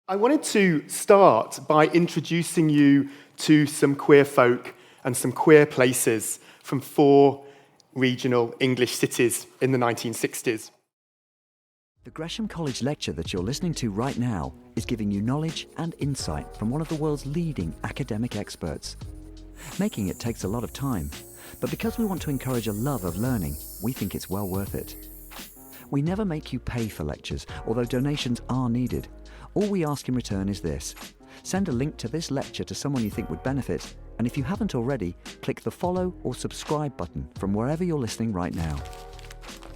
I wanted to start by introducing you to some queer folk and some queer places from 4 regional English cities in the 1960s. The Gresham College lecture that you're listening to right now is giving you knowledge and insight from one of the world's leading academic experts. Making it takes a lot of time, but because we want to encourage a love of learning, we think it's well worth it. We never make you pay for lectures, although donations are needed. All we ask in return is this: send a link to this lecture to someone you think would benefit, and if you haven't already, click the follow or subscribe button from wherever you're listening right now.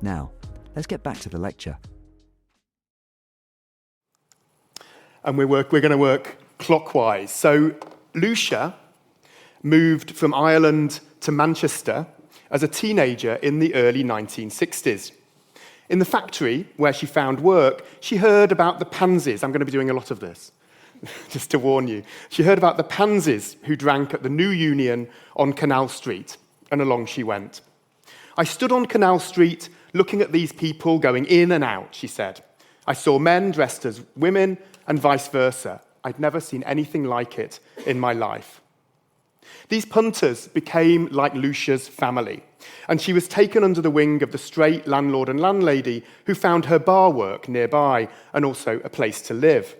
Now, let's get back to the lecture. And we're going to work clockwise. So Lucia moved from Ireland to Manchester as a teenager in the early 1960s. In the factory where she found work, she heard about the pansies. I'm going to be doing a lot of this, just to warn you. She heard about the pansies who drank at the New Union on Canal Street, and along she went. I stood on Canal Street looking at these people going in and out, she said. I saw men dressed as women and vice versa. I'd never seen anything like it in my life. These punters became like Lucia's family, and she was taken under the wing of the straight landlord and landlady who found her bar work nearby and also a place to live.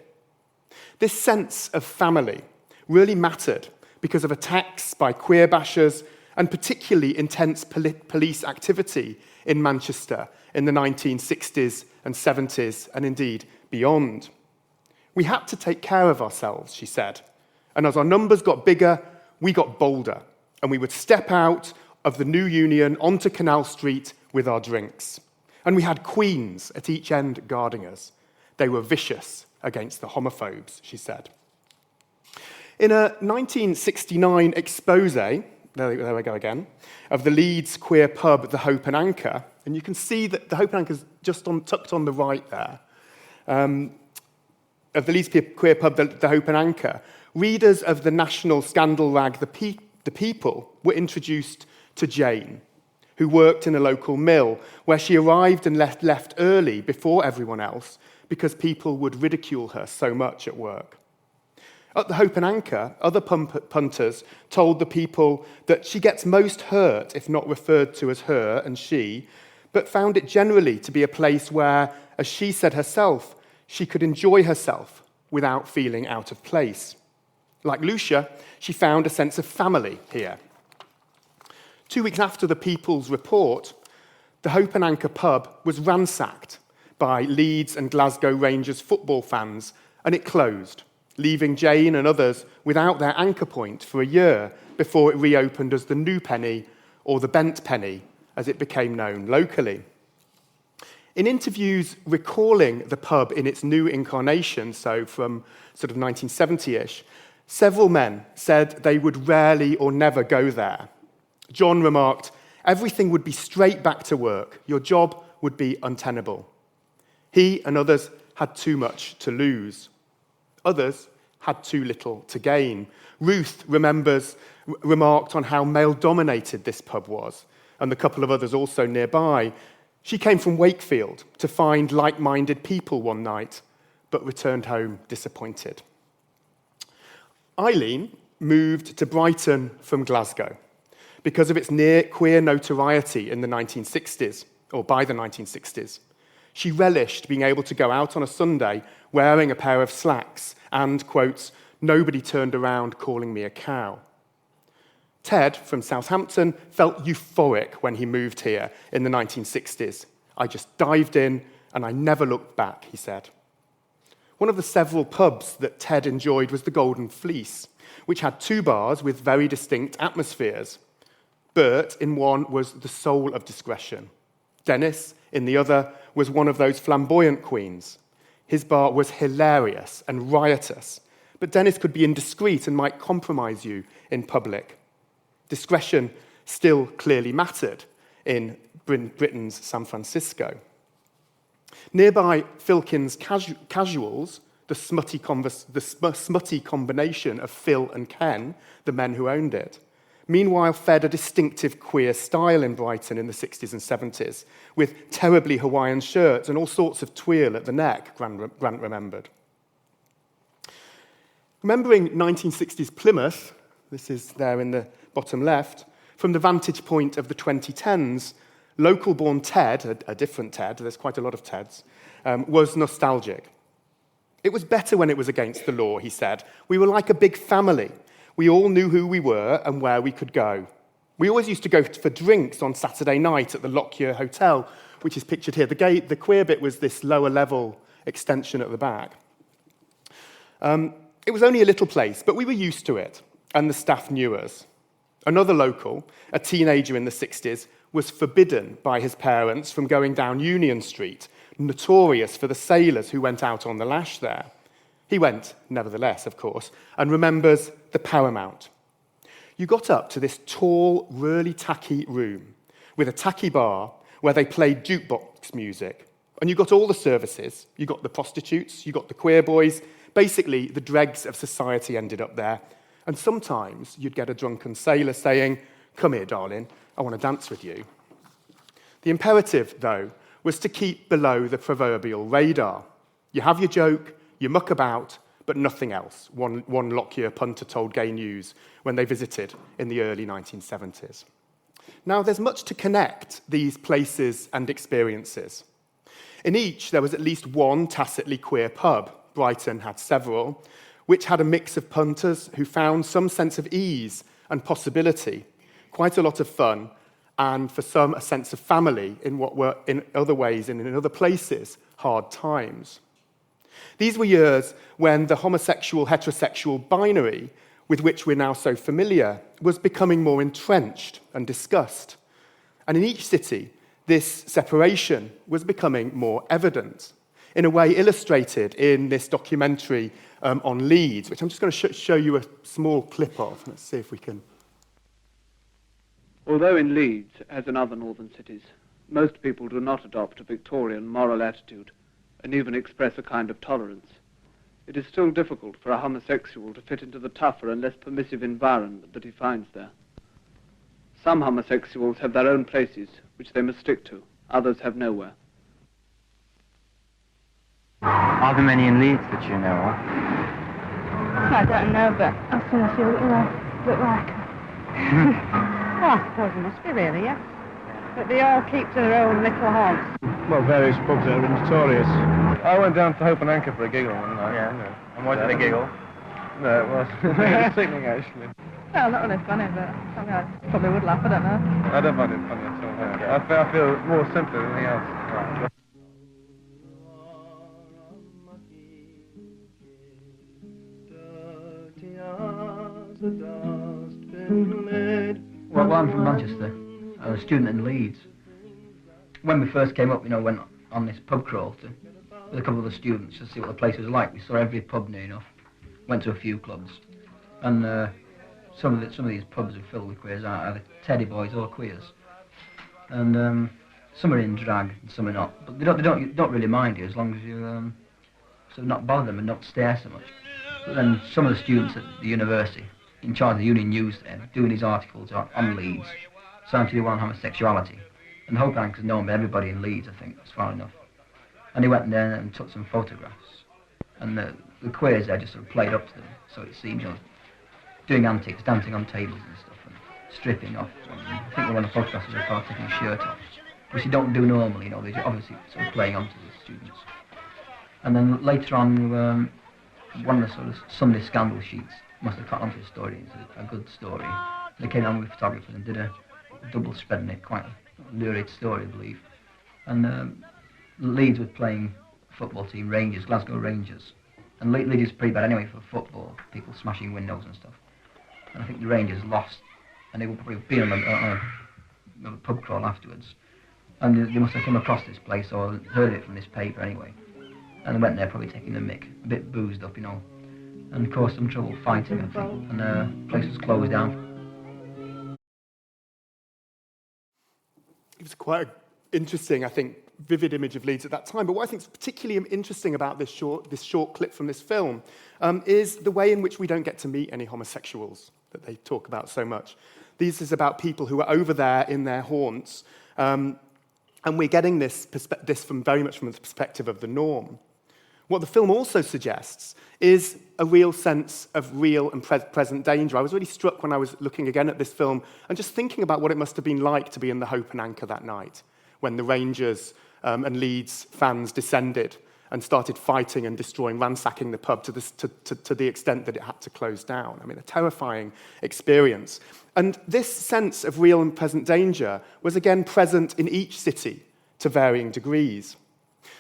This sense of family really mattered because of attacks by queer bashers and particularly intense police activity in Manchester in the 1960s and 70s and indeed beyond. We had to take care of ourselves, she said, and as our numbers got bigger, we got bolder, and we would step out of the New Union onto Canal Street with our drinks. And we had queens at each end guarding us. They were vicious against the homophobes, she said. In a 1969 expose, there we go again, of the Leeds queer pub, the Hope and Anchor, and you can see that the Hope and Anchor is just tucked on the right there, of the Leeds queer pub, the Hope and Anchor, readers of the national scandal rag, The People, were introduced to Jane, who worked in a local mill, where she arrived and left early before everyone else because people would ridicule her so much at work. At the Hope and Anchor, other punters told the People that she gets most hurt if not referred to as her and she, but found it generally to be a place where, as she said herself, she could enjoy herself without feeling out of place. Like Lucia, she found a sense of family here. 2 weeks after the People's report, the Hope and Anchor pub was ransacked by Leeds and Glasgow Rangers football fans, and it closed, leaving Jane and others without their anchor point for a year before it reopened as the New Penny, or the Bent Penny, as it became known locally. In interviews recalling the pub in its new incarnation, so from sort of 1970-ish, several men said they would rarely or never go there. John remarked, "Everything would be straight back to work. Your job would be untenable." He and others had too much to lose. Others had too little to gain. Ruth remarked on how male-dominated this pub was, and the couple of others also nearby. She came from Wakefield to find like-minded people one night, but returned home disappointed. Eileen moved to Brighton from Glasgow because of its near queer notoriety in the 1960s, or by the 1960s. She relished being able to go out on a Sunday wearing a pair of slacks and, quotes, "nobody turned around calling me a cow." Ted from Southampton felt euphoric when he moved here in the 1960s. "I just dived in and I never looked back," he said. One of the several pubs that Ted enjoyed was the Golden Fleece, which had 2 bars with very distinct atmospheres. Bert in one was the soul of discretion. Dennis in the other was one of those flamboyant queens. His bar was hilarious and riotous, but Dennis could be indiscreet and might compromise you in public. Discretion still clearly mattered in Britain's San Francisco. Nearby Filkin's Casuals, the smutty combination of Phil and Ken, the men who owned it, meanwhile fed a distinctive queer style in Brighton in the 60s and 70s, with terribly Hawaiian shirts and all sorts of twirl at the neck, Grant remembered. Remembering 1960s Plymouth, this is there in the bottom left, from the vantage point of the 2010s, local-born Ted, a different Ted, there's quite a lot of Teds, was nostalgic. It was better when it was against the law, he said. We were like a big family. We all knew who we were and where we could go. We always used to go for drinks on Saturday night at the Lockyer Hotel, which is pictured here. The queer bit was this lower-level extension at the back. It was only a little place, but we were used to it, and the staff knew us. Another local, a teenager in the 60s, was forbidden by his parents from going down Union Street, notorious for the sailors who went out on the lash there. He went, nevertheless, of course, and remembers the Paramount. You got up to this tall, really tacky room with a tacky bar where they played jukebox music. And you got all the services. You got the prostitutes, you got the queer boys. Basically, the dregs of society ended up there. And sometimes you'd get a drunken sailor saying, "Come here, darling, I want to dance with you." The imperative, though, was to keep below the proverbial radar. You have your joke, you muck about, but nothing else, one Lockyer punter told Gay News when they visited in the early 1970s. Now, there's much to connect these places and experiences. In each, there was at least one tacitly queer pub. Brighton had several, which had a mix of punters who found some sense of ease and possibility, quite a lot of fun, and for some, a sense of family in what were, in other ways and in other places, hard times. These were years when the homosexual-heterosexual binary, with which we're now so familiar, was becoming more entrenched and discussed. And in each city, this separation was becoming more evident, in a way illustrated in this documentary on Leeds, which I'm just going to show you a small clip of. Let's see if we can. Although in Leeds, as in other northern cities, most people do not adopt a Victorian moral attitude and even express a kind of tolerance, it is still difficult for a homosexual to fit into the tougher and less permissive environment that he finds there. Some homosexuals have their own places, which they must stick to. Others have nowhere. Are there many in Leeds that you know of? I don't know, but I've seen a few look like her. Well, I suppose there must be, really, yeah. But they all keep to their own little haunts. Well, various pubs that are notorious. I went down to Hope and Anchor for a giggle one night. Yeah. You know. And why did they giggle? No, it was it was sickening, actually. Well, not really funny, but I mean, I probably would laugh, I don't know. I don't find it funny at all. Yeah. I feel more sympathy than anything else. Right. Well, I'm from Manchester. I was a student in Leeds. When we first came up, went on this pub crawl with a couple of the students to see what the place was like. We saw every pub near enough. Went to a few clubs, and some of these pubs are filled with queers, either teddy boys or queers. And some are in drag, and some are not. But they don't really mind you as long as you sort of not bother them and not stare so much. But then some of the students at the university, in charge of the Union News then, doing these articles on Leeds, starting to do one on homosexuality. And the Hope Anchor's known by everybody in Leeds, I think, that's far enough. And he went in there and took some photographs. And the queers there just sort of played up to them, so it seems, doing antics, dancing on tables and stuff, and stripping off. I think one of the photographs was a part taking his shirt off, which you don't do normally, they're obviously sort of playing onto the students. And then later on, one of the sort of Sunday scandal sheets must have caught onto the story. It's a good story. They came on with photographers and did a double spread in it, quite a lurid story, I believe. And Leeds was playing a football team, Rangers, Glasgow Rangers. And Leeds is pretty bad anyway for football, people smashing windows and stuff. And I think the Rangers lost, and they would probably be on a pub crawl afterwards. And they must have come across this place or heard it from this paper anyway. And they went there probably taking the mick, a bit boozed up, and caused some trouble fighting, I think, and the place was closed down. It was quite an interesting, I think, vivid image of Leeds at that time. But what I think is particularly interesting about this short clip from this film is the way in which we don't get to meet any homosexuals that they talk about so much. This is about people who are over there in their haunts, and we're getting this from very much from the perspective of the norm. What the film also suggests is a real sense of real and present danger. I was really struck when I was looking again at this film and just thinking about what it must have been like to be in the Hope and Anchor that night when the Rangers and Leeds fans descended and started fighting and destroying, ransacking the pub to the extent that it had to close down. I mean, a terrifying experience. And this sense of real and present danger was again present in each city to varying degrees.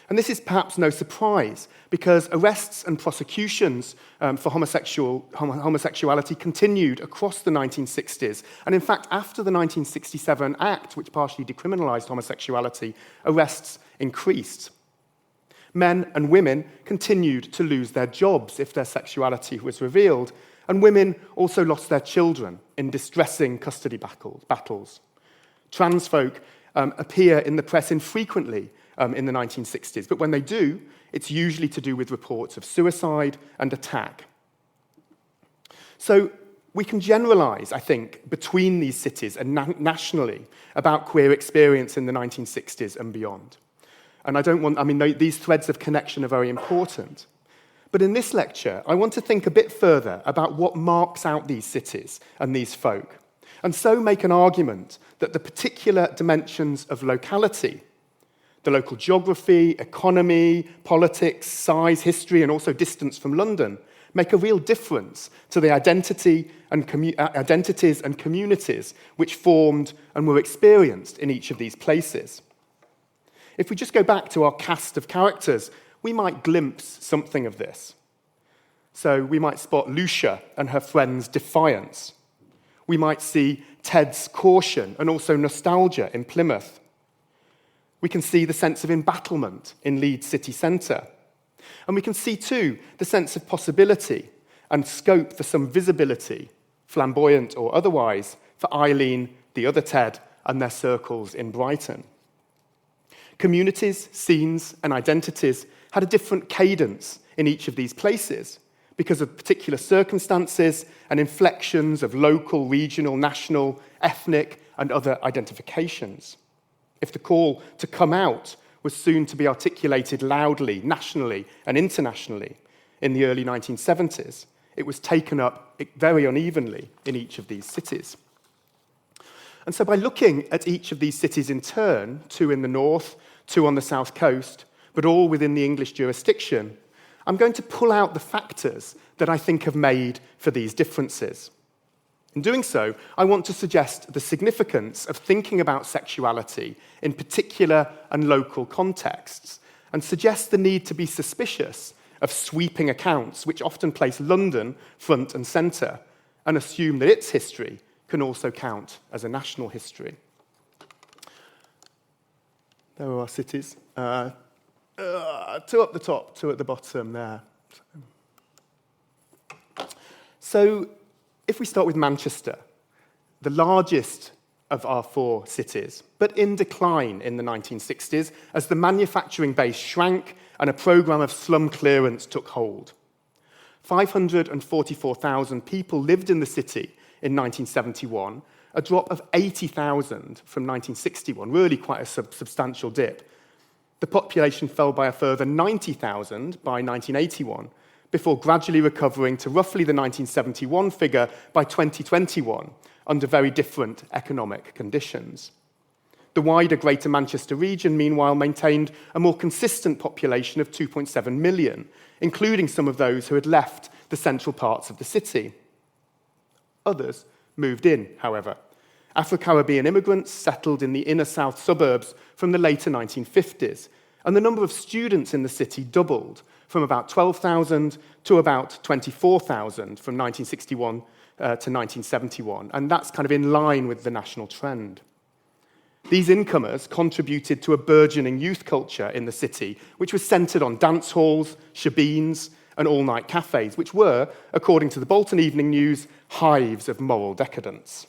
And this is perhaps no surprise, because arrests and prosecutions for homosexuality continued across the 1960s. And in fact, after the 1967 Act, which partially decriminalised homosexuality, arrests increased. Men and women continued to lose their jobs if their sexuality was revealed, and women also lost their children in distressing custody battles. Trans folk appear in the press infrequently in the 1960s, but when they do, it's usually to do with reports of suicide and attack. So we can generalise, I think, between these cities and nationally about queer experience in the 1960s and beyond. And these threads of connection are very important. But in this lecture, I want to think a bit further about what marks out these cities and these folk, and so make an argument that the particular dimensions of locality, the local geography, economy, politics, size, history, and also distance from London, make a real difference to the identities and communities which formed and were experienced in each of these places. If we just go back to our cast of characters, we might glimpse something of this. So we might spot Lucia and her friend's defiance. We might see Ted's caution and also nostalgia in Plymouth. We can see the sense of embattlement in Leeds city centre. And we can see, too, the sense of possibility and scope for some visibility, flamboyant or otherwise, for Eileen, the other Ted, and their circles in Brighton. Communities, scenes, and identities had a different cadence in each of these places because of particular circumstances and inflections of local, regional, national, ethnic, and other identifications. If the call to come out was soon to be articulated loudly, nationally, and internationally in the early 1970s, it was taken up very unevenly in each of these cities. And so by looking at each of these cities in turn, 2 in the north, 2 on the south coast, but all within the English jurisdiction, I'm going to pull out the factors that I think have made for these differences. In doing so, I want to suggest the significance of thinking about sexuality in particular and local contexts, and suggest the need to be suspicious of sweeping accounts which often place London front and centre, and assume that its history can also count as a national history. There are our cities. 2 up the top, 2 at the bottom there. So, if we start with Manchester, the largest of our 4 cities, but in decline in the 1960s as the manufacturing base shrank and a programme of slum clearance took hold. 544,000 people lived in the city in 1971, a drop of 80,000 from 1961, really quite a substantial dip. The population fell by a further 90,000 by 1981, before gradually recovering to roughly the 1971 figure by 2021, under very different economic conditions. The wider Greater Manchester region, meanwhile, maintained a more consistent population of 2.7 million, including some of those who had left the central parts of the city. Others moved in, however. Afro-Caribbean immigrants settled in the inner south suburbs from the later 1950s, and the number of students in the city doubled from about 12,000 to about 24,000 from 1961 to 1971, and that's kind of in line with the national trend. These incomers contributed to a burgeoning youth culture in the city, which was centred on dance halls, shebeens, and all-night cafes, which were, according to the Bolton Evening News, hives of moral decadence.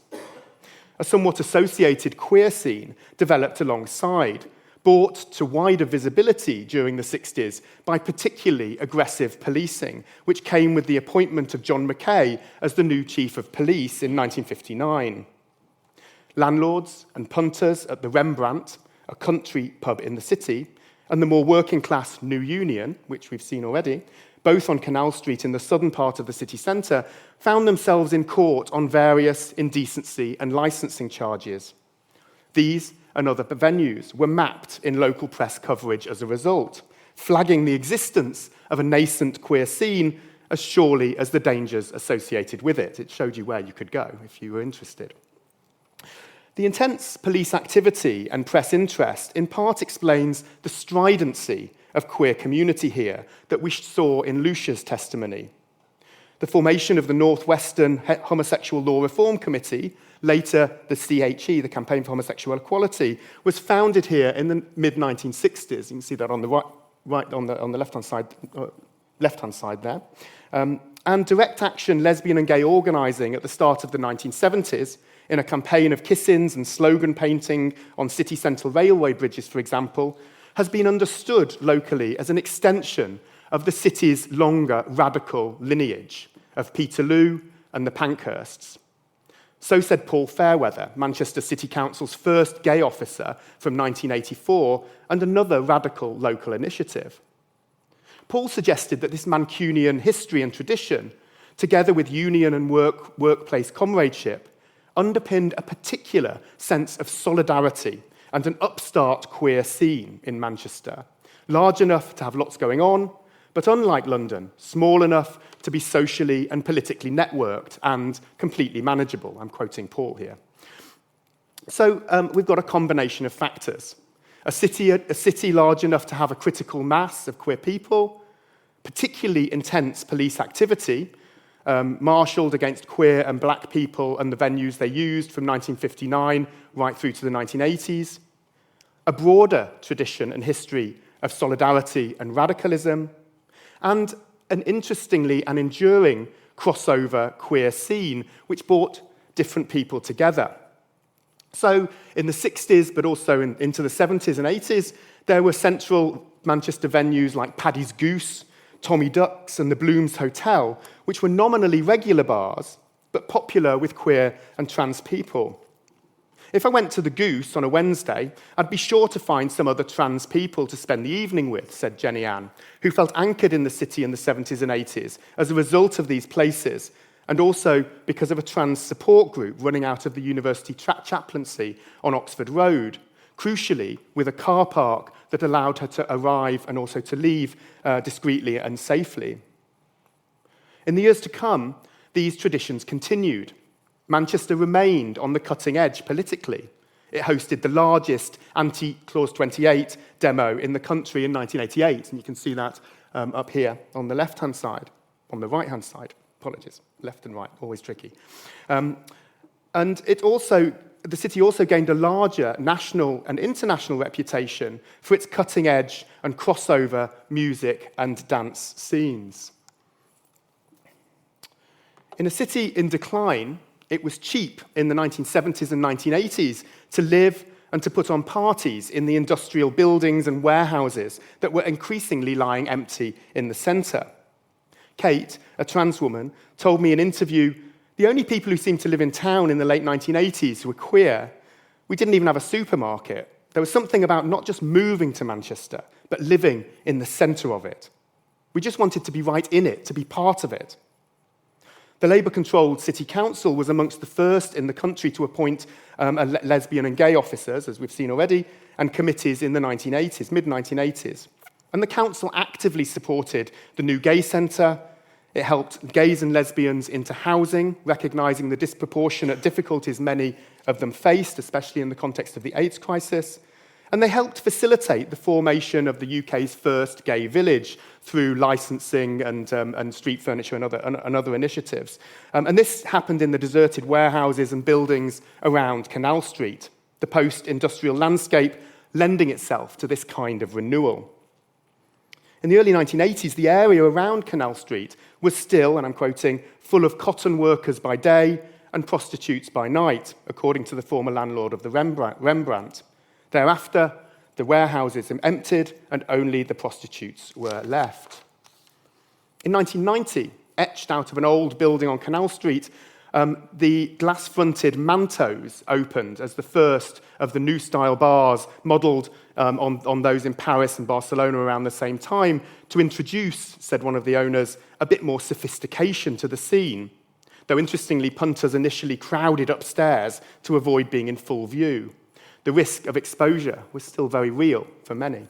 A somewhat associated queer scene developed alongside, brought to wider visibility during the 60s by particularly aggressive policing, which came with the appointment of John Mackay as the new chief of police in 1959. Landlords and punters at the Rembrandt, a country pub in the city, and the more working-class New Union, which we've seen already, both on Canal Street in the southern part of the city centre, found themselves in court on various indecency and licensing charges. These and other venues were mapped in local press coverage as a result, flagging the existence of a nascent queer scene as surely as the dangers associated with it. It showed you where you could go if you were interested. The intense police activity and press interest in part explains the stridency of queer community here that we saw in Lucia's testimony. The formation of the Northwestern Homosexual Law Reform Committee, later the CHE, the Campaign for Homosexual Equality, was founded here in the mid-1960s. You can see that on the right on the left-hand side there. And direct action lesbian and gay organising at the start of the 1970s, in a campaign of kiss-ins and slogan painting on city central railway bridges, for example, has been understood locally as an extension of the city's longer radical lineage of Peterloo and the Pankhursts. So said Paul Fairweather, Manchester City Council's first gay officer from 1984, and another radical local initiative. Paul suggested that this Mancunian history and tradition, together with union and workplace comradeship, underpinned a particular sense of solidarity and an upstart queer scene in Manchester, large enough to have lots going on, but unlike London, small enough to be socially and politically networked and completely manageable. I'm quoting Paul here. So we've got a combination of factors. A city large enough to have a critical mass of queer people, particularly intense police activity, marshalled against queer and black people and the venues they used from 1959 right through to the 1980s, a broader tradition and history of solidarity and radicalism, and an interestingly and enduring crossover queer scene which brought different people together. So in the 60s, but also into the 70s and 80s, there were central Manchester venues like Paddy's Goose, Tommy Duck's and the Blooms Hotel, which were nominally regular bars, but popular with queer and trans people. If I went to the Goose on a Wednesday, I'd be sure to find some other trans people to spend the evening with, said Jenny Ann, who felt anchored in the city in the 70s and 80s as a result of these places, and also because of a trans support group running out of the university chaplaincy on Oxford Road, crucially with a car park that allowed her to arrive and also to leave discreetly and safely. In the years to come, these traditions continued. Manchester remained on the cutting edge politically. It hosted the largest anti-Clause 28 demo in the country in 1988, and you can see that up here on the left-hand side, on the right-hand side. Apologies, left and right, always tricky. And the city also gained a larger national and international reputation for its cutting-edge and crossover music and dance scenes. In a city in decline, it was cheap in the 1970s and 1980s to live and to put on parties in the industrial buildings and warehouses that were increasingly lying empty in the centre. Kate, a trans woman, told me in an interview, the only people who seemed to live in town in the late 1980s were queer. We didn't even have a supermarket. There was something about not just moving to Manchester, but living in the centre of it. We just wanted to be right in it, to be part of it. The Labour-controlled City Council was amongst the first in the country to appoint lesbian and gay officers, as we've seen already, and committees in the 1980s, mid-1980s. And the council actively supported the new gay centre. It helped gays and lesbians into housing, recognising the disproportionate difficulties many of them faced, especially in the context of the AIDS crisis. And they helped facilitate the formation of the UK's first gay village through licensing and street furniture and other initiatives. And this happened in the deserted warehouses and buildings around Canal Street, the post-industrial landscape lending itself to this kind of renewal. In the early 1980s, the area around Canal Street was still, and I'm quoting, full of cotton workers by day and prostitutes by night, according to the former landlord of the Rembrandt. Thereafter, the warehouses emptied and only the prostitutes were left. In 1990, etched out of an old building on Canal Street, The glass-fronted Mantos opened as the first of the new-style bars modelled on those in Paris and Barcelona around the same time to introduce, said one of the owners, a bit more sophistication to the scene. Though interestingly, punters initially crowded upstairs to avoid being in full view. The risk of exposure was still very real for many.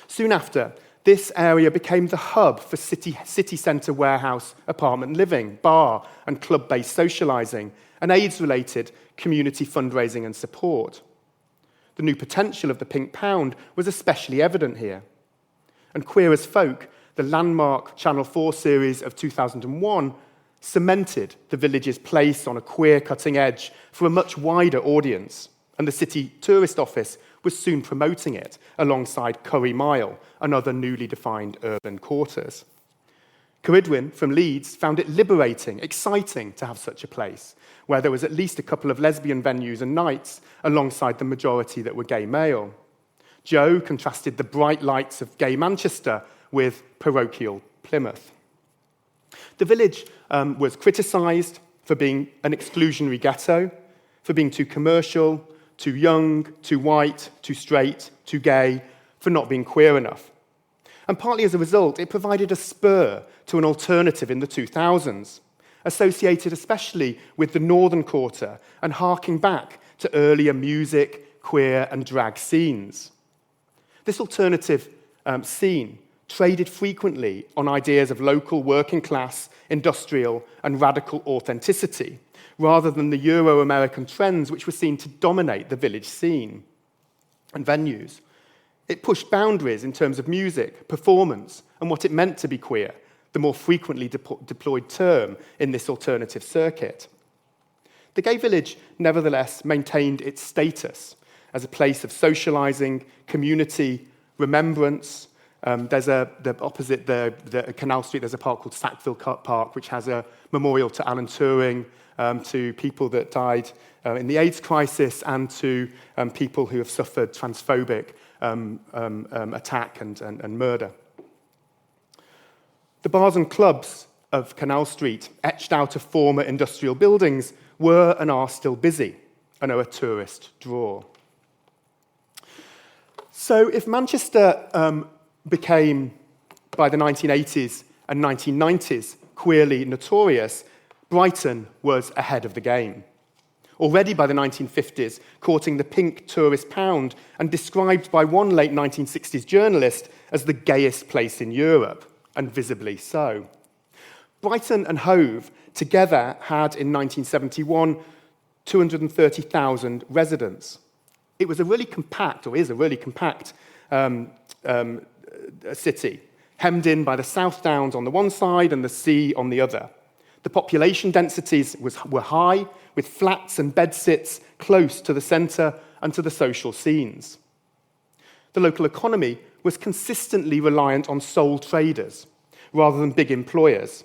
Soon after, this area became the hub for city centre warehouse apartment living, bar and club-based socialising, and AIDS-related community fundraising and support. The new potential of the Pink Pound was especially evident here. And Queer as Folk, the landmark Channel 4 series of 2001, cemented the village's place on a queer cutting edge for a much wider audience, and the City Tourist Office was soon promoting it alongside Curry Mile and other newly defined urban quarters. Cerridwen from Leeds found it liberating, exciting to have such a place, where there was at least a couple of lesbian venues and nights alongside the majority that were gay male. Joe contrasted the bright lights of gay Manchester with parochial Plymouth. The village was criticised for being an exclusionary ghetto, for being too commercial, too young, too white, too straight, too gay, for not being queer enough. And partly as a result, it provided a spur to an alternative in the 2000s, associated especially with the Northern Quarter and harking back to earlier music, queer and drag scenes. This alternative scene traded frequently on ideas of local working class, industrial and radical authenticity, rather than the Euro-American trends which were seen to dominate the village scene and venues. It pushed boundaries in terms of music, performance, and what it meant to be queer, the more frequently deployed term in this alternative circuit. The gay village, nevertheless, maintained its status as a place of socialising, community, remembrance. Opposite the Canal Street, there's a park called Sackville Park, which has a memorial to Alan Turing, to people that died in the AIDS crisis, and to people who have suffered transphobic attack and murder. The bars and clubs of Canal Street, etched out of former industrial buildings, were and are still busy and are a tourist draw. So if Manchester became, by the 1980s and 1990s, queerly notorious, Brighton was ahead of the game. Already by the 1950s, courting the pink tourist pound and described by one late 1960s journalist as the gayest place in Europe, and visibly so. Brighton and Hove together had, in 1971, 230,000 residents. It was a really compact, or is a really compact, city, hemmed in by the South Downs on the one side and the sea on the other. The population densities were high, with flats and bedsits close to the centre and to the social scenes. The local economy was consistently reliant on sole traders rather than big employers.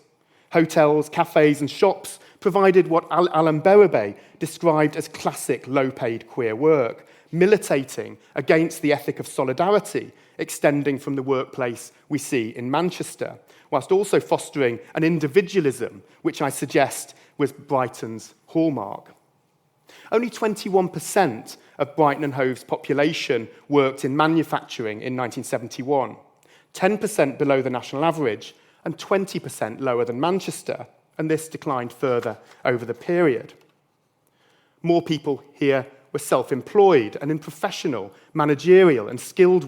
Hotels, cafes and shops provided what Alan Berube described as classic low-paid queer work, militating against the ethic of solidarity extending from the workplace we see in Manchester, whilst also fostering an individualism, which I suggest was Brighton's hallmark. Only 21% of Brighton and Hove's population worked in manufacturing in 1971, 10% below the national average, and 20% lower than Manchester, and this declined further over the period. More people here were self-employed and in professional, managerial and skilled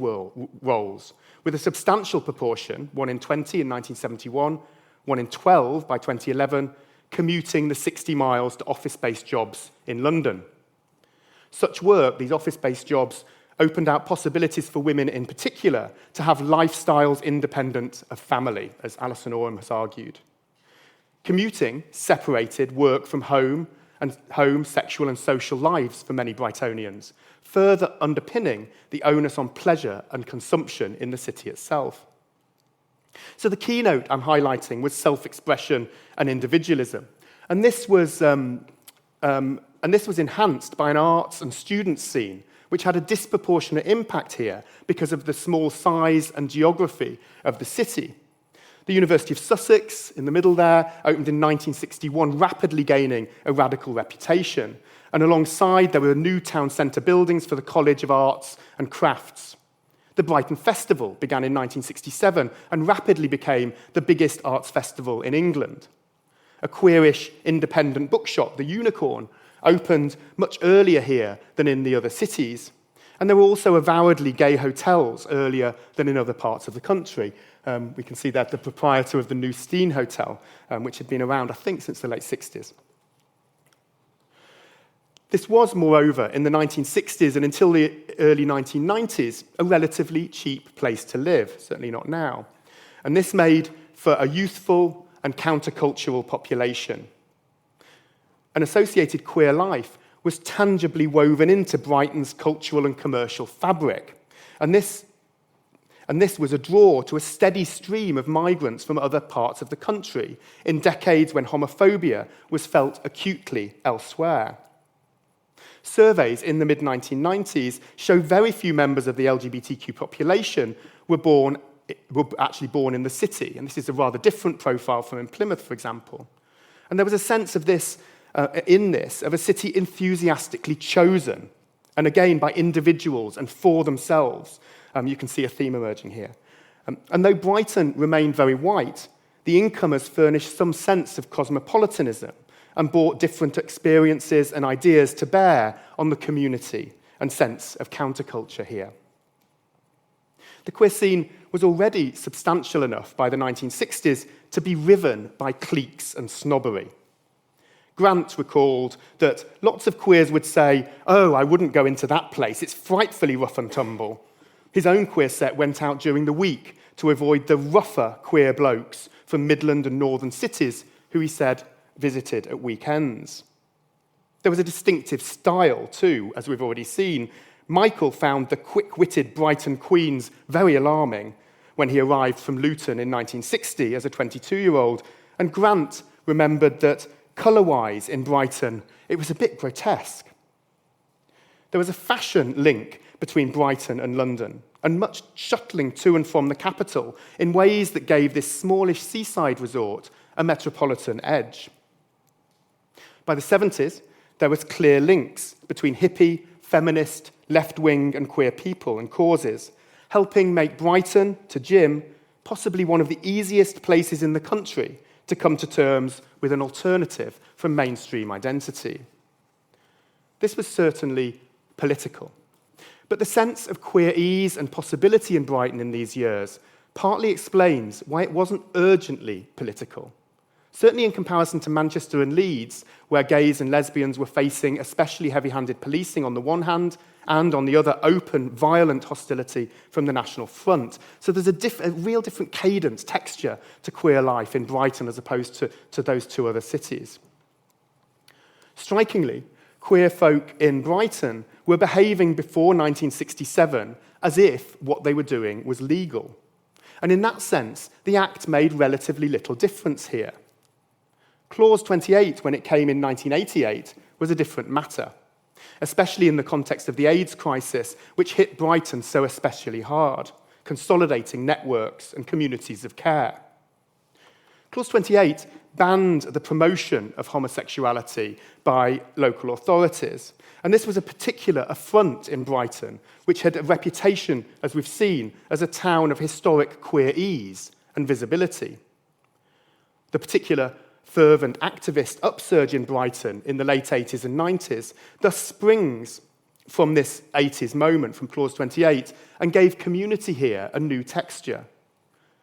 roles, with a substantial proportion, 1 in 20 in 1971, 1 in 12 by 2011, commuting the 60 miles to office-based jobs in London. Such work, these office-based jobs, opened out possibilities for women in particular to have lifestyles independent of family, as Alison Oram has argued. Commuting separated work from home, sexual and social lives for many Brightonians, further underpinning the onus on pleasure and consumption in the city itself. So the keynote I'm highlighting was self-expression and individualism, and this was enhanced by an arts and students scene, which had a disproportionate impact here because of the small size and geography of the city. The University of Sussex, in the middle there, opened in 1961, rapidly gaining a radical reputation. And alongside, there were new town centre buildings for the College of Arts and Crafts. The Brighton Festival began in 1967 and rapidly became the biggest arts festival in England. A queerish independent bookshop, the Unicorn, opened much earlier here than in the other cities. And there were also avowedly gay hotels earlier than in other parts of the country. We can see that the proprietor of the New Steen Hotel, which had been around, I think, since the late 60s. This was, moreover, in the 1960s and until the early 1990s, a relatively cheap place to live, certainly not now. And this made for a youthful and countercultural population. An associated queer life was tangibly woven into Brighton's cultural and commercial fabric. And this was a draw to a steady stream of migrants from other parts of the country in decades when homophobia was felt acutely elsewhere. Surveys in the mid-1990s show very few members of the LGBTQ population were actually born in the city, and this is a rather different profile from in Plymouth, for example. And there was a sense of this, of a city enthusiastically chosen, and again by individuals and for themselves. You can see a theme emerging here. And though Brighton remained very white, the incomers furnished some sense of cosmopolitanism and brought different experiences and ideas to bear on the community and sense of counterculture here. The queer scene was already substantial enough by the 1960s to be riven by cliques and snobbery. Grant recalled that lots of queers would say, "Oh, I wouldn't go into that place, it's frightfully rough and tumble." His own queer set went out during the week to avoid the rougher queer blokes from Midland and northern cities who he said visited at weekends. There was a distinctive style too, as we've already seen. Michael found the quick-witted Brighton queens very alarming when he arrived from Luton in 1960 as a 22-year-old, and Grant remembered that colour-wise in Brighton, it was a bit grotesque. There was a fashion link between Brighton and London, and much shuttling to and from the capital in ways that gave this smallish seaside resort a metropolitan edge. By the 70s, there was clear links between hippie, feminist, left-wing and queer people and causes, helping make Brighton, to Jim, possibly one of the easiest places in the country to come to terms with an alternative from mainstream identity. This was certainly political. But the sense of queer ease and possibility in Brighton in these years partly explains why it wasn't urgently political. Certainly in comparison to Manchester and Leeds, where gays and lesbians were facing especially heavy-handed policing on the one hand, and on the other, open, violent hostility from the National Front. So there's a real different cadence, texture to queer life in Brighton as opposed to those two other cities. Strikingly, queer folk in Brighton were behaving before 1967 as if what they were doing was legal. And in that sense, the Act made relatively little difference here. Clause 28, when it came in 1988, was a different matter, especially in the context of the AIDS crisis, which hit Brighton so especially hard, consolidating networks and communities of care. Clause 28 banned the promotion of homosexuality by local authorities, and this was a particular affront in Brighton, which had a reputation, as we've seen, as a town of historic queer ease and visibility. The particular fervent activist upsurge in Brighton in the late 80s and 90s thus springs from this 80s moment, from Clause 28, and gave community here a new texture.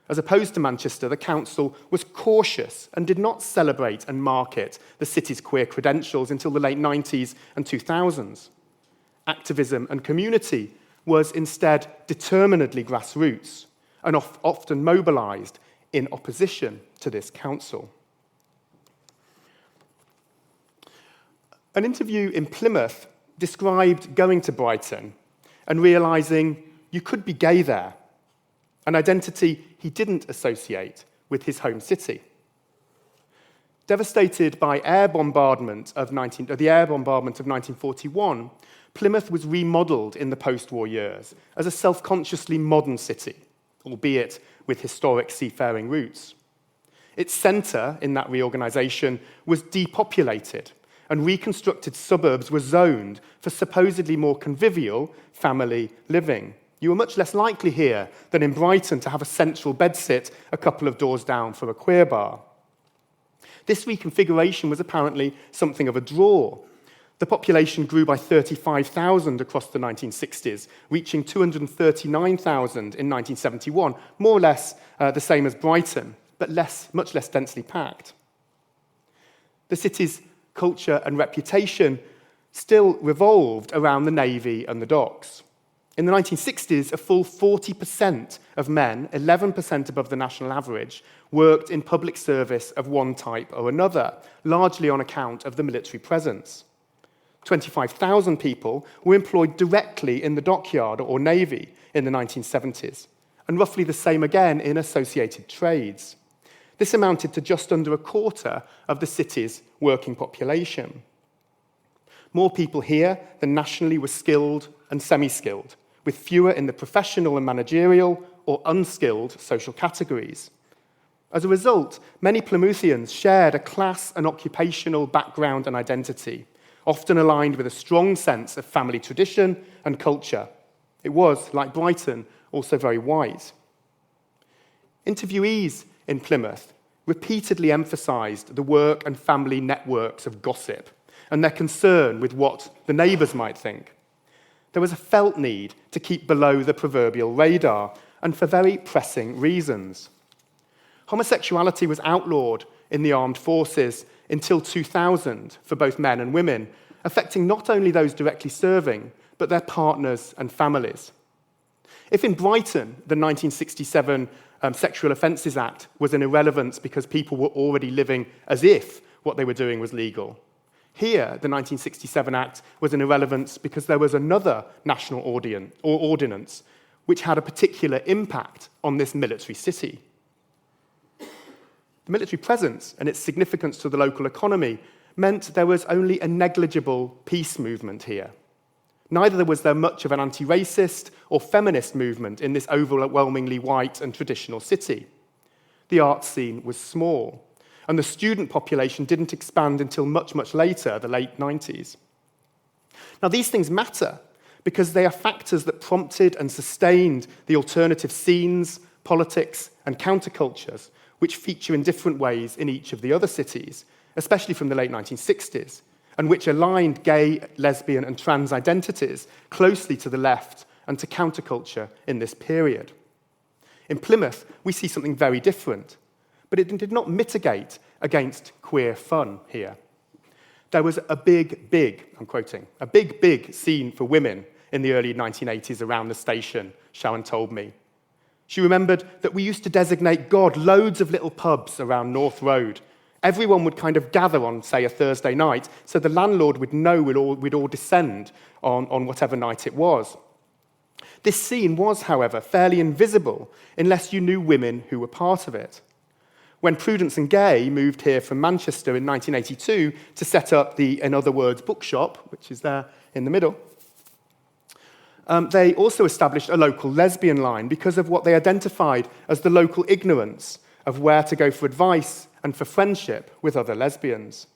As opposed to Manchester, the council was cautious and did not celebrate and market the city's queer credentials until the late 90s and 2000s. Activism and community was instead determinedly grassroots and often mobilised in opposition to this council. An interview in Plymouth described going to Brighton and realising you could be gay there, an identity he didn't associate with his home city. Devastated by the air bombardment of 1941, Plymouth was remodelled in the post-war years as a self-consciously modern city, albeit with historic seafaring routes. Its centre in that reorganisation was depopulated, and reconstructed suburbs were zoned for supposedly more convivial family living. You were much less likely here than in Brighton to have a central bedsit a couple of doors down for a queer bar. This reconfiguration was apparently something of a draw. The population grew by 35,000 across the 1960s, reaching 239,000 in 1971, more or less the same as Brighton, but much less densely packed. The city's culture and reputation still revolved around the navy and the docks. In the 1960s, a full 40% of men, 11% above the national average, worked in public service of one type or another, largely on account of the military presence. 25,000 people were employed directly in the dockyard or navy in the 1970s, and roughly the same again in associated trades. This amounted to just under a quarter of the city's working population. More people here than nationally were skilled and semi-skilled, with fewer in the professional and managerial or unskilled social categories. As a result, many Plymouthians shared a class and occupational background and identity, often aligned with a strong sense of family tradition and culture. It was, like Brighton, also very white. Interviewees in Plymouth repeatedly emphasised the work and family networks of gossip and their concern with what the neighbours might think. There was a felt need to keep below the proverbial radar, and for very pressing reasons. Homosexuality was outlawed in the armed forces until 2000 for both men and women, affecting not only those directly serving, but their partners and families. If in Brighton, the 1967 Sexual Offences Act was an irrelevance because people were already living as if what they were doing was legal, here, the 1967 Act was an irrelevance because there was another national ordinance which had a particular impact on this military city. The military presence and its significance to the local economy meant there was only a negligible peace movement here. Neither was there much of an anti-racist or feminist movement in this overwhelmingly white and traditional city. The arts scene was small, and the student population didn't expand until much, much later, the late 90s. Now, these things matter because they are factors that prompted and sustained the alternative scenes, politics, and countercultures which feature in different ways in each of the other cities, especially from the late 1960s, and which aligned gay, lesbian, and trans identities closely to the left and to counterculture in this period. In Plymouth, we see something very different, but it did not mitigate against queer fun here. There was a big, I'm quoting, a big scene for women in the early 1980s around the station, Sharon told me. She remembered that we used to designate loads of little pubs around North Road. Everyone would kind of gather on, say, a Thursday night, so the landlord would know we'd all descend on whatever night it was. This scene was, however, fairly invisible unless you knew women who were part of it. When Prudence and Gay moved here from Manchester in 1982 to set up the In Other Words bookshop, which is there in the middle, they also established a local lesbian line because of what they identified as the local ignorance of where to go for advice and for friendship with other lesbians.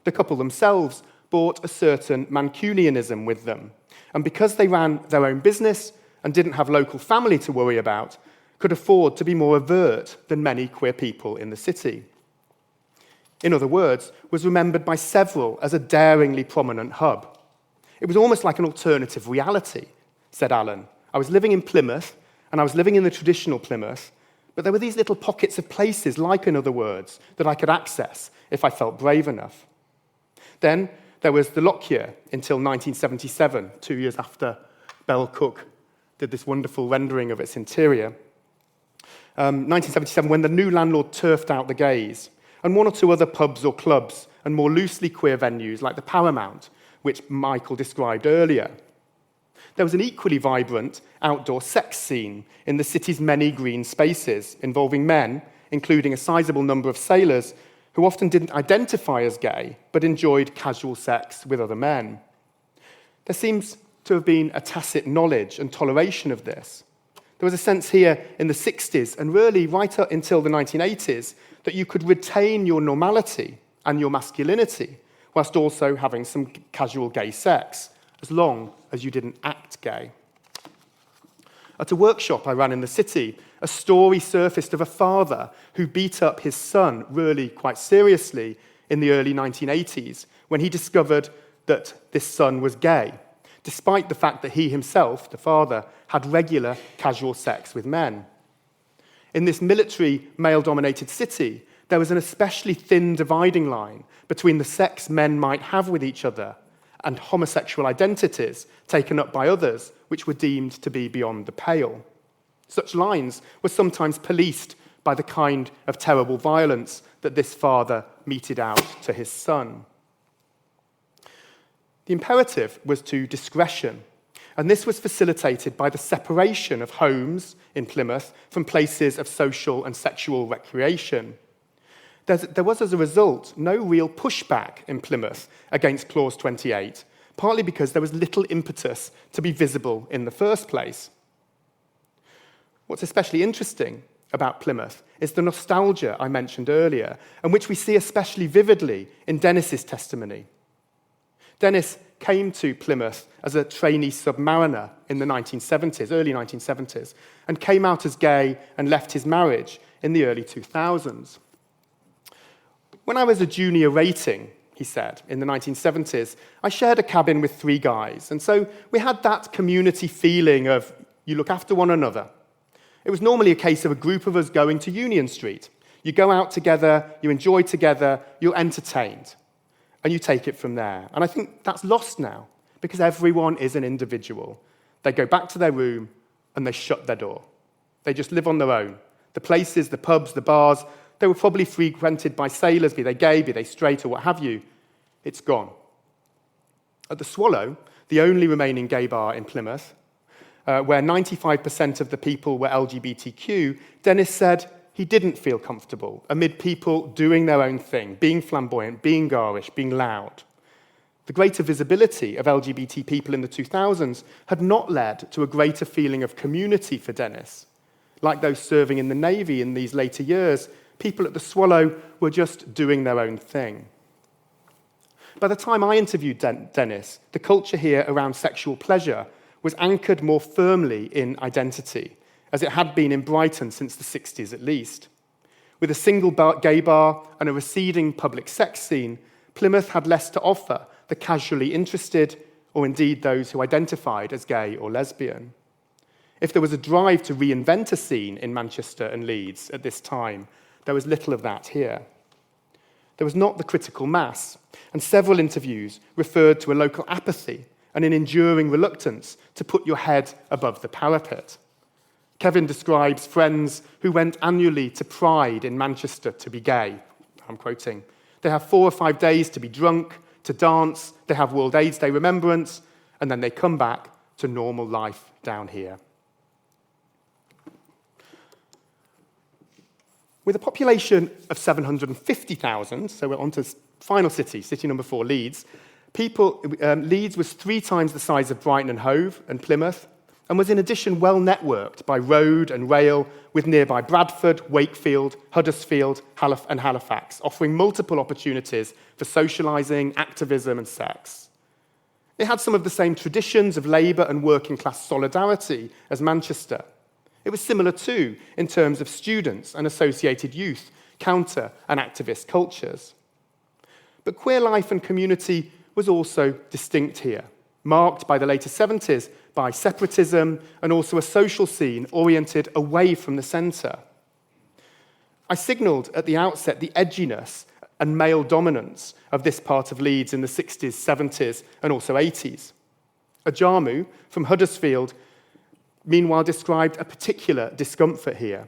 The couple themselves brought a certain Mancunianism with them, and because they ran their own business and didn't have local family to worry about, could afford to be more overt than many queer people in the city. In other words, was remembered by several as a daringly prominent hub. It was almost like an alternative reality, said Alan. I was living in Plymouth, and I was living in the traditional Plymouth, but there were these little pockets of places, like In Other Words, that I could access if I felt brave enough. Then there was the Lockyer until 1977, 2 years after Bell Cook did this wonderful rendering of its interior. 1977, when the new landlord turfed out the gays, and one or two other pubs or clubs and more loosely queer venues like the Paramount, which Michael described earlier. There was an equally vibrant outdoor sex scene in the city's many green spaces, involving men, including a sizable number of sailors, who often didn't identify as gay, but enjoyed casual sex with other men. There seems to have been a tacit knowledge and toleration of this. There was a sense here in the 60s, and really right up until the 1980s, that you could retain your normality and your masculinity whilst also having some casual gay sex, as long as you didn't act gay. At a workshop I ran in the city, a story surfaced of a father who beat up his son really quite seriously in the early 1980s when he discovered that this son was gay, despite the fact that he himself, the father, had regular casual sex with men. In this military, male-dominated city, there was an especially thin dividing line between the sex men might have with each other and homosexual identities taken up by others, which were deemed to be beyond the pale. Such lines were sometimes policed by the kind of terrible violence that this father meted out to his son. The imperative was to discretion, and this was facilitated by the separation of homes in Plymouth from places of social and sexual recreation. There was, as a result, no real pushback in Plymouth against Clause 28, partly because there was little impetus to be visible in the first place. What's especially interesting about Plymouth is the nostalgia I mentioned earlier, and which we see especially vividly in Dennis's testimony. Dennis came to Plymouth as a trainee submariner in the 1970s, early 1970s, and came out as gay and left his marriage in the early 2000s. When I was a junior rating, he said, in the 1970s, I shared a cabin with 3 guys, and so we had that community feeling of you look after one another. It was normally a case of a group of us going to Union Street. You go out together, you enjoy together, you're entertained, and you take it from there. And I think that's lost now, because everyone is an individual. They go back to their room, and they shut their door. They just live on their own. The places, the pubs, the bars, they were probably frequented by sailors, be they gay, be they straight, or what have you. It's gone. At the Swallow, the only remaining gay bar in Plymouth, where 95% of the people were LGBTQ, Dennis said he didn't feel comfortable amid people doing their own thing, being flamboyant, being garish, being loud. The greater visibility of LGBT people in the 2000s had not led to a greater feeling of community for Dennis. Like those serving in the Navy in these later years, people at the Swallow were just doing their own thing. By the time I interviewed Dennis, the culture here around sexual pleasure was anchored more firmly in identity, as it had been in Brighton since the 60s at least. With a single gay bar and a receding public sex scene, Plymouth had less to offer the casually interested, or indeed those who identified as gay or lesbian. If there was a drive to reinvent a scene in Manchester and Leeds at this time, there was little of that here. There was not the critical mass, and several interviews referred to a local apathy and an enduring reluctance to put your head above the parapet. Kevin describes friends who went annually to Pride in Manchester to be gay. I'm quoting. They have 4 or 5 days to be drunk, to dance, they have World AIDS Day remembrance, and then they come back to normal life down here. With a population of 750,000, so we're on to final city, city number 4, Leeds, Leeds was 3 times the size of Brighton and Hove and Plymouth, and was in addition well networked by road and rail with nearby Bradford, Wakefield, Huddersfield, and Halifax, offering multiple opportunities for socialising, activism and sex. It had some of the same traditions of labour and working class solidarity as Manchester. It was similar too in terms of students and associated youth, counter and activist cultures. But queer life and community was also distinct here, marked by the later 70s by separatism and also a social scene oriented away from the centre. I signalled at the outset the edginess and male dominance of this part of Leeds in the 60s, 70s and also 80s. Ajamu from Huddersfield meanwhile described a particular discomfort here.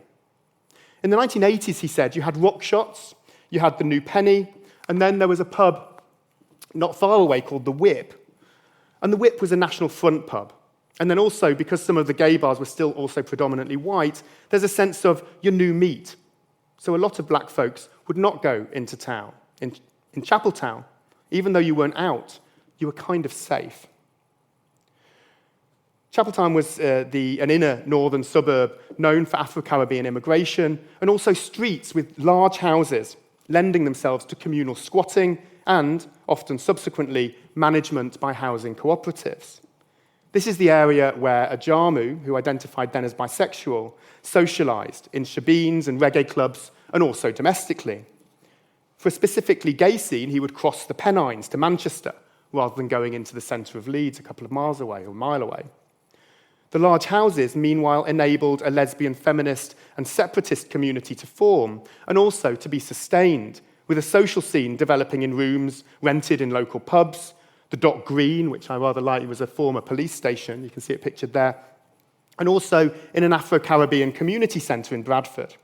In the 1980s, he said, you had rock shots, you had the New Penny, and then there was a pub not far away called the Whip. And the Whip was a National Front pub. And then also, because some of the gay bars were still also predominantly white, there's a sense of your new meat. So a lot of black folks would not go into town. In Chapeltown, even though you weren't out, you were kind of safe. Chapeltown was an inner northern suburb known for Afro-Caribbean immigration, and also streets with large houses lending themselves to communal squatting and, often subsequently, management by housing cooperatives. This is the area where Ajamu, who identified then as bisexual, socialised in shebeens and reggae clubs, and also domestically. For a specifically gay scene, he would cross the Pennines to Manchester, rather than going into the centre of Leeds a couple of miles away or a mile away. The large houses, meanwhile, enabled a lesbian, feminist and separatist community to form, and also to be sustained, with a social scene developing in rooms rented in local pubs, the Dock Green, which I rather like, was a former police station, you can see it pictured there, and also in an Afro-Caribbean community centre in Bradford.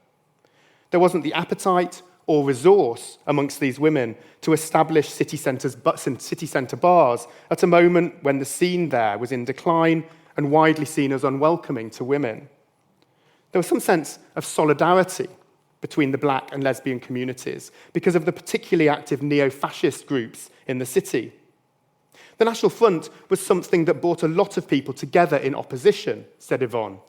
There wasn't the appetite or resource amongst these women to establish city centre bars at a moment when the scene there was in decline and widely seen as unwelcoming to women. There was some sense of solidarity between the black and lesbian communities because of the particularly active neo-fascist groups in the city. The National Front was something that brought a lot of people together in opposition, said Yvonne.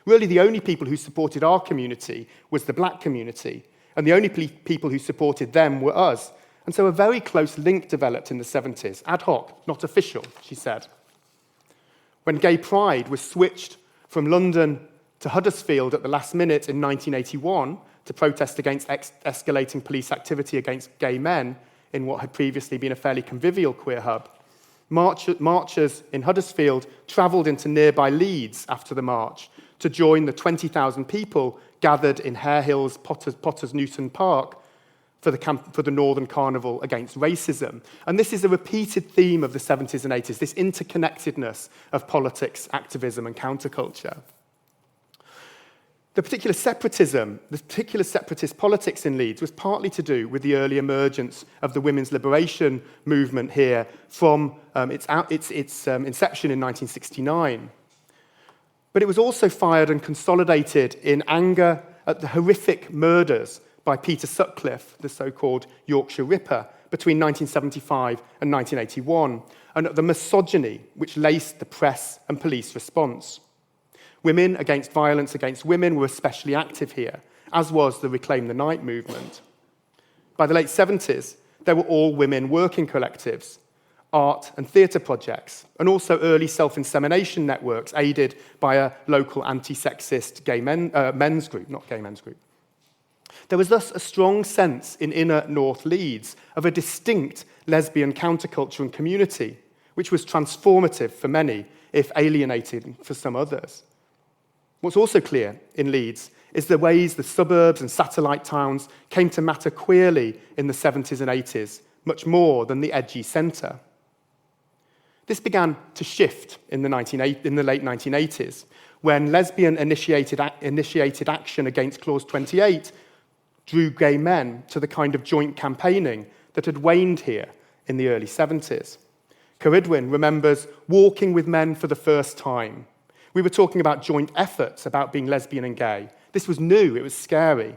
Really, the only people who supported our community was the black community, and the only people who supported them were us. And so a very close link developed in the 70s, ad hoc, not official, she said. When gay pride was switched from London to Huddersfield at the last minute in 1981 to protest against escalating police activity against gay men in what had previously been a fairly convivial queer hub, marchers in Huddersfield travelled into nearby Leeds after the march to join the 20,000 people gathered in Hare Hill's Potters Newton Park for the Northern Carnival against racism. And this is a repeated theme of the 70s and 80s, this interconnectedness of politics, activism, and counterculture. The particular separatist politics in Leeds was partly to do with the early emergence of the women's liberation movement here from its inception in 1969. But it was also fired and consolidated in anger at the horrific murders by Peter Sutcliffe, the so-called Yorkshire Ripper, between 1975 and 1981, and at the misogyny which laced the press and police response. Women against violence against women were especially active here, as was the Reclaim the Night movement. By the late 70s, there were all-women working collectives, art and theatre projects, and also early self-insemination networks aided by a local anti-sexist men's group, not gay men's group. There was thus a strong sense in inner North Leeds of a distinct lesbian counterculture and community, which was transformative for many, if alienating for some others. What's also clear in Leeds is the ways the suburbs and satellite towns came to matter queerly in the 70s and 80s, much more than the edgy centre. This began to shift in the late 1980s, when lesbian-initiated action against Clause 28 drew gay men to the kind of joint campaigning that had waned here in the early 70s. Ceridwen remembers walking with men for the first time. We were talking about joint efforts about being lesbian and gay. This was new, it was scary.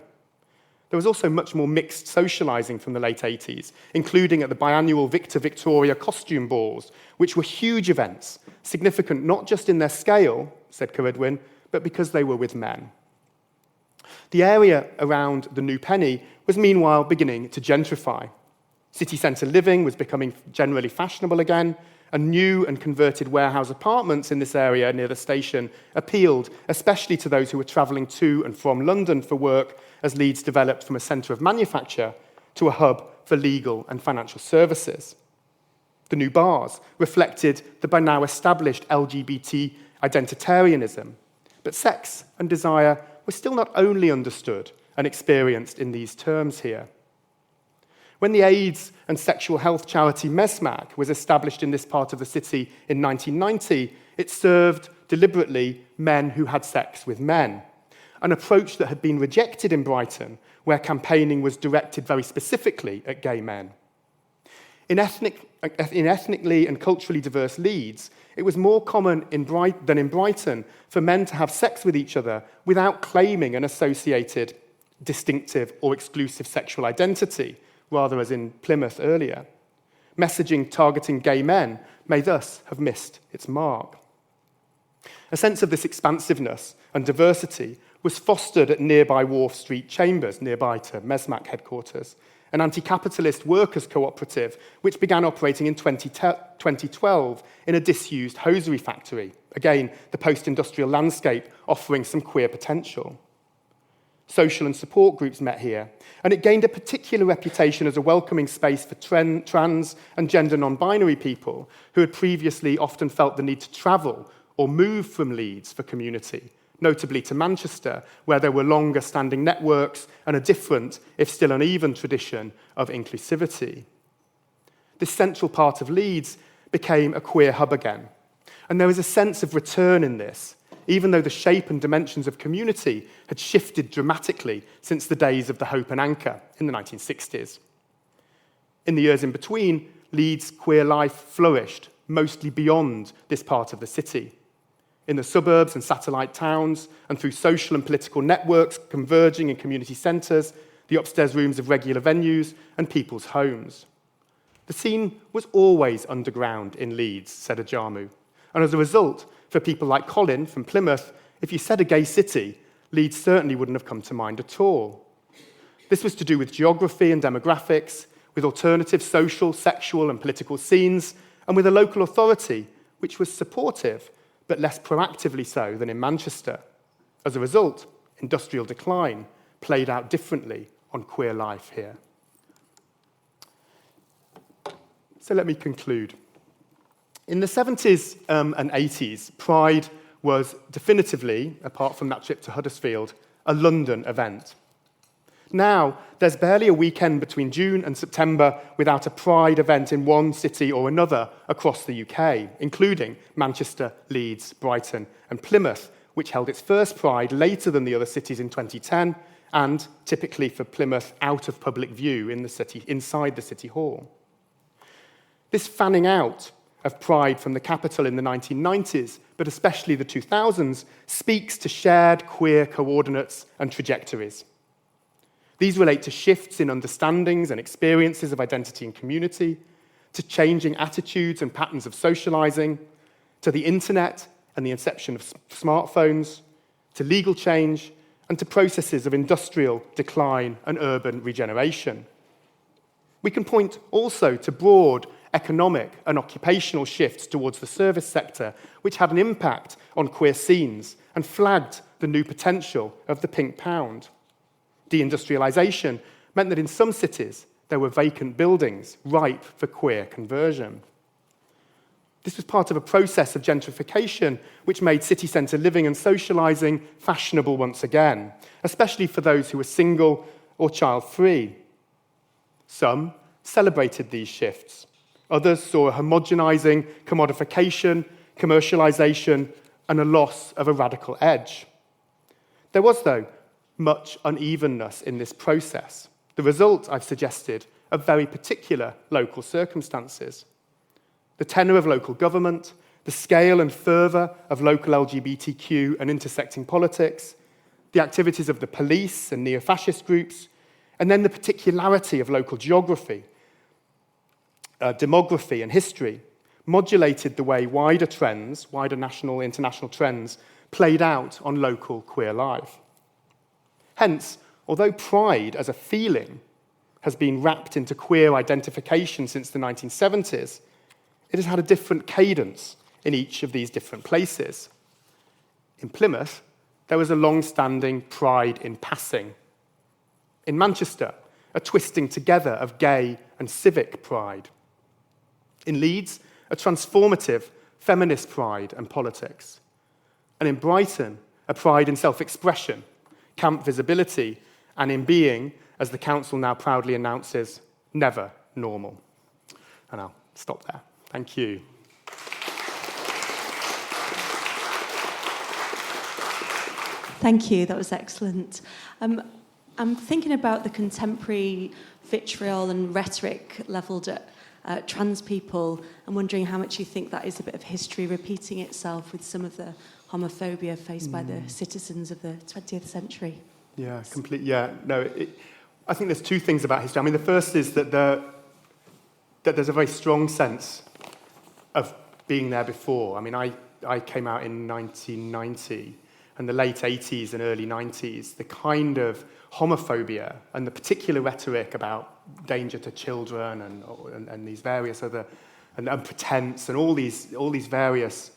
There was also much more mixed socialising from the late 80s, including at the biannual Victoria costume balls, which were huge events, significant not just in their scale, said Ceridwen, but because they were with men. The area around the New Penny was meanwhile beginning to gentrify. City centre living was becoming generally fashionable again, and new and converted warehouse apartments in this area near the station appealed especially to those who were travelling to and from London for work as Leeds developed from a centre of manufacture to a hub for legal and financial services. The new bars reflected the by now established LGBT identitarianism, but sex and desire were still not only understood and experienced in these terms here. When the AIDS and sexual health charity Mesmac was established in this part of the city in 1990, it served deliberately men who had sex with men, an approach that had been rejected in Brighton, where campaigning was directed very specifically at gay men. In ethnically and culturally diverse Leeds, it was more common than in Brighton for men to have sex with each other without claiming an associated, distinctive or exclusive sexual identity, rather as in Plymouth earlier. Messaging targeting gay men may thus have missed its mark. A sense of this expansiveness and diversity was fostered at nearby Wharf Street Chambers, nearby to MESMAC headquarters, an anti-capitalist workers' cooperative which began operating in 2012 in a disused hosiery factory. Again, the post-industrial landscape offering some queer potential. Social and support groups met here, and it gained a particular reputation as a welcoming space for trans and gender non-binary people who had previously often felt the need to travel or move from Leeds for community, notably to Manchester, where there were longer-standing networks and a different, if still uneven, tradition of inclusivity. This central part of Leeds became a queer hub again, and there was a sense of return in this, even though the shape and dimensions of community had shifted dramatically since the days of the Hope and Anchor in the 1960s. In the years in between, Leeds' queer life flourished, mostly beyond this part of the city, in the suburbs and satellite towns, and through social and political networks converging in community centres, the upstairs rooms of regular venues, and people's homes. The scene was always underground in Leeds, said Ajamu, and as a result, for people like Colin from Plymouth, if you said a gay city, Leeds certainly wouldn't have come to mind at all. This was to do with geography and demographics, with alternative social, sexual, and political scenes, and with a local authority which was supportive, but less proactively so than in Manchester. As a result, industrial decline played out differently on queer life here. So let me conclude. In the 70s and 80s, Pride was definitively, apart from that trip to Huddersfield, a London event. Now, there's barely a weekend between June and September without a Pride event in one city or another across the UK, including Manchester, Leeds, Brighton and Plymouth, which held its first Pride later than the other cities in 2010, and typically for Plymouth out of public view in the city, inside the City Hall. This fanning out of Pride from the capital in the 1990s, but especially the 2000s, speaks to shared queer coordinates and trajectories. These relate to shifts in understandings and experiences of identity and community, to changing attitudes and patterns of socializing, to the internet and the inception of smartphones, to legal change, and to processes of industrial decline and urban regeneration. We can point also to broad economic and occupational shifts towards the service sector, which had an impact on queer scenes and flagged the new potential of the pink pound. Deindustrialisation meant that in some cities there were vacant buildings ripe for queer conversion. This was part of a process of gentrification which made city centre living and socialising fashionable once again, especially for those who were single or child-free. Some celebrated these shifts. Others saw a homogenising, commodification, commercialisation, and a loss of a radical edge. There was, though, much unevenness in this process. The result, I've suggested, of very particular local circumstances. The tenor of local government, the scale and fervour of local LGBTQ and intersecting politics, the activities of the police and neo-fascist groups, and then the particularity of local geography, demography and history modulated the way wider trends, wider national, international trends, played out on local queer life. Hence, although pride as a feeling has been wrapped into queer identification since the 1970s, it has had a different cadence in each of these different places. In Plymouth, there was a long-standing pride in passing. In Manchester, a twisting together of gay and civic pride. In Leeds, a transformative feminist pride and politics. And in Brighton, a pride in self-expression, camp visibility, and in being, as the council now proudly announces, never normal. And I'll stop there. Thank you. Thank you, that was excellent. I'm thinking about the contemporary vitriol and rhetoric levelled at trans people. I'm wondering how much you think that is a bit of history repeating itself with some of the homophobia faced by the citizens of the 20th century. Yeah, completely. Yeah, no. I think there's two things about history. I mean, the first is that there's a very strong sense of being there before. I mean, I I came out in 1990, and the late 80s and early 90s, the kind of homophobia and the particular rhetoric about danger to children and these various other, and pretense and all these various,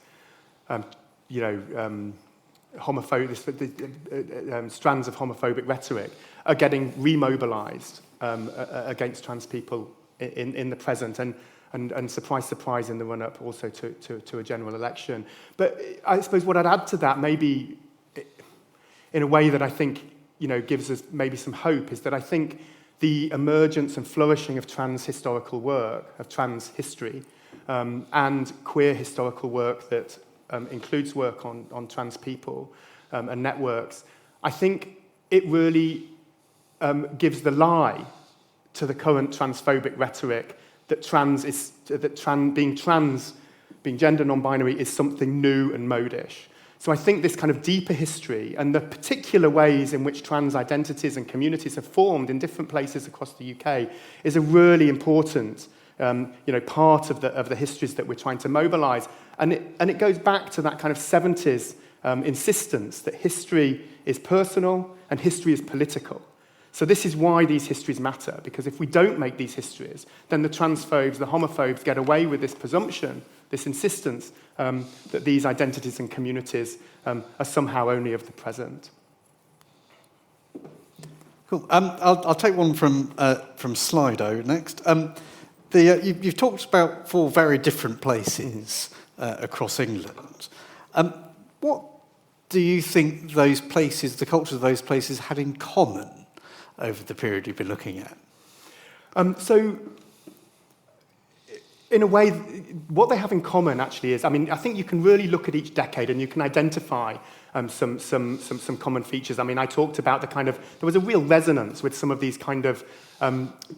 strands of homophobic rhetoric are getting remobilized against trans people in the present, and surprise, surprise, in the run-up also to a general election. But I suppose what I'd add to that, maybe in a way that I think gives us maybe some hope, is that I think the emergence and flourishing of trans historical work, of trans history, and queer historical work that includes work on trans people and networks, I think it really gives the lie to the current transphobic rhetoric that being gender non-binary is something new and modish. So I think this kind of deeper history and the particular ways in which trans identities and communities have formed in different places across the UK is a really important part of the histories that we're trying to mobilise. And it goes back to that kind of 70s insistence that history is personal and history is political. So this is why these histories matter, because if we don't make these histories, then the transphobes, the homophobes get away with this presumption, this insistence that these identities and communities are somehow only of the present. Cool. I'll take one from Slido next. You've talked about 4 very different places across England. What do you think those places, the cultures of those places, had in common over the period you've been looking at? So, in a way, what they have in common actually is, I think you can really look at each decade and you can identify some common features. I talked about there was a real resonance with some of these kind of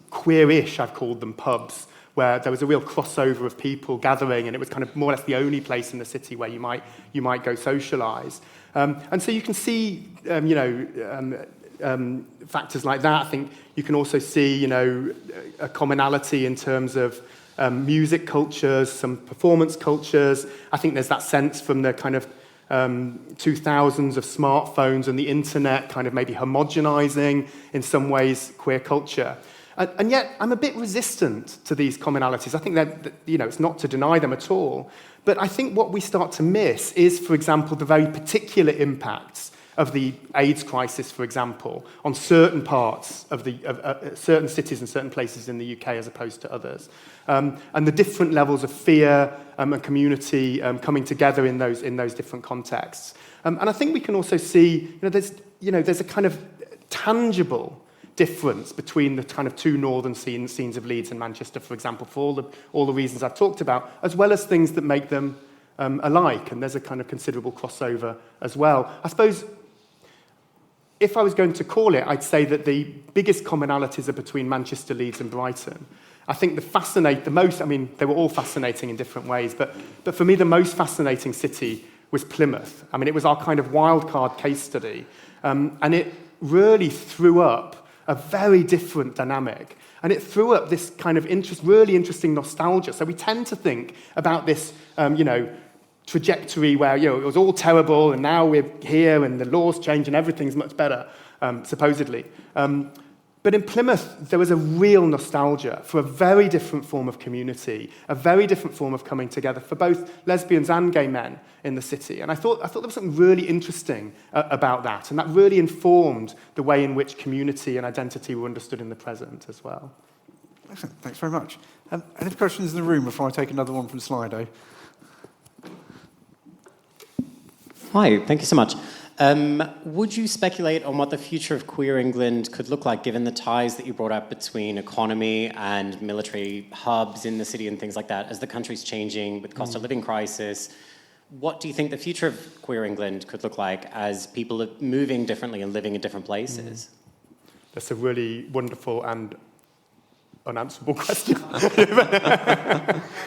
queer-ish, I've called them, pubs, where there was a real crossover of people gathering, and it was kind of more or less the only place in the city where you might go socialise. And so you can see, factors like that. I think you can also see, a commonality in terms of music cultures, some performance cultures. I think there's that sense from the kind of 2000s of smartphones and the internet kind of maybe homogenizing in some ways queer culture. And yet I'm a bit resistant to these commonalities. I think that it's not to deny them at all. But I think what we start to miss is, for example, the very particular impacts of the AIDS crisis, for example, on certain parts of certain cities and certain places in the UK as opposed to others, and the different levels of fear and community coming together in those different contexts. And I think we can also see, there's a kind of tangible difference between the kind of 2 northern scenes of Leeds and Manchester, for example, for all the reasons I've talked about, as well as things that make them alike. And there's a kind of considerable crossover as well. I suppose, if I was going to call it, I'd say that the biggest commonalities are between Manchester, Leeds and Brighton. I think they were all fascinating in different ways, but for me the most fascinating city was Plymouth. It was our kind of wildcard case study, and it really threw up a very different dynamic. And it threw up this kind of really interesting nostalgia. So we tend to think about this, trajectory where, it was all terrible and now we're here and the laws change and everything's much better, supposedly. But in Plymouth, there was a real nostalgia for a very different form of community, a very different form of coming together for both lesbians and gay men in the city. And I thought there was something really interesting about that, and that really informed the way in which community and identity were understood in the present as well. Excellent, thanks very much. Any questions in the room before I take another one from Slido? Hi, thank you so much. Would you speculate on what the future of queer England could look like, given the ties that you brought up between economy and military hubs in the city and things like that, as the country's changing with the cost of living crisis? What do you think the future of queer England could look like as people are moving differently and living in different places? That's a really wonderful and unanswerable question.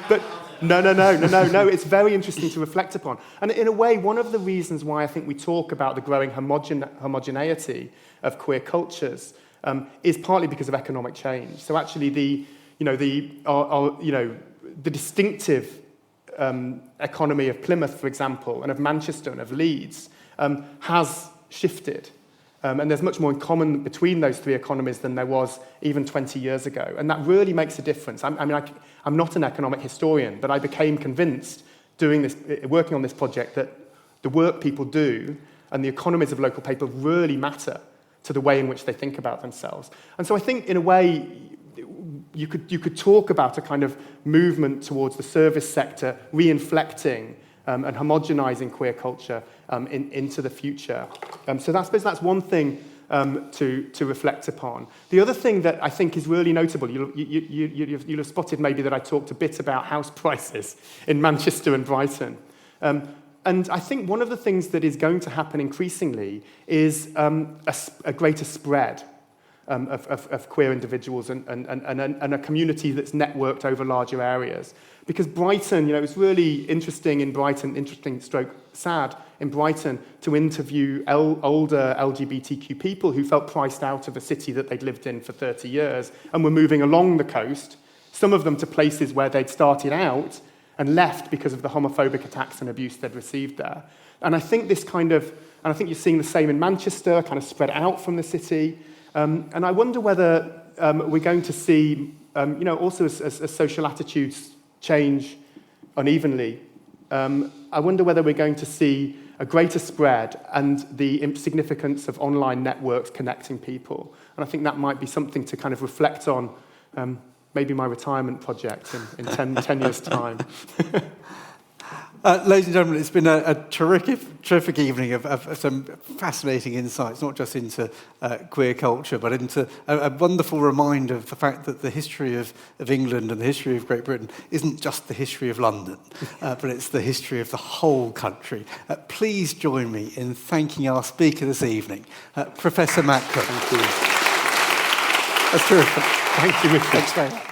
But no, it's very interesting to reflect upon. And in a way, one of the reasons why I think we talk about the growing homogeneity of queer cultures is partly because of economic change. So actually the distinctive economy of Plymouth, for example, and of Manchester and of Leeds has shifted. And there's much more in common between those three economies than there was even 20 years ago. And that really makes a difference. I'm not an economic historian, but I became convinced working on this project that the work people do and the economies of local people really matter to the way in which they think about themselves. And so I think, in a way, you could talk about a kind of movement towards the service sector re-inflecting and homogenising queer culture into the future. So I suppose that's one thing to reflect upon. The other thing that I think is really notable, you'll have spotted maybe that I talked a bit about house prices in Manchester and Brighton. And I think one of the things that is going to happen increasingly is a greater spread of queer individuals and a community that's networked over larger areas. Because Brighton, it was really interesting stroke sad in Brighton to interview older LGBTQ people who felt priced out of a city that they'd lived in for 30 years and were moving along the coast, some of them to places where they'd started out and left because of the homophobic attacks and abuse they'd received there. And I think I think you're seeing the same in Manchester, kind of spread out from the city. And I wonder whether we're going to see, also as social attitudes change unevenly, I wonder whether we're going to see a greater spread and the significance of online networks connecting people. And I think that might be something to kind of reflect on, maybe my retirement project in 10 years' time. Ladies and gentlemen, it's been a terrific evening of some fascinating insights, not just into queer culture, but into a wonderful reminder of the fact that the history of England and the history of Great Britain isn't just the history of London, but it's the history of the whole country. Please join me in thanking our speaker this evening, Professor Matt Cook. Thank you. That's terrific. Thank you, Richard. Thanks very much.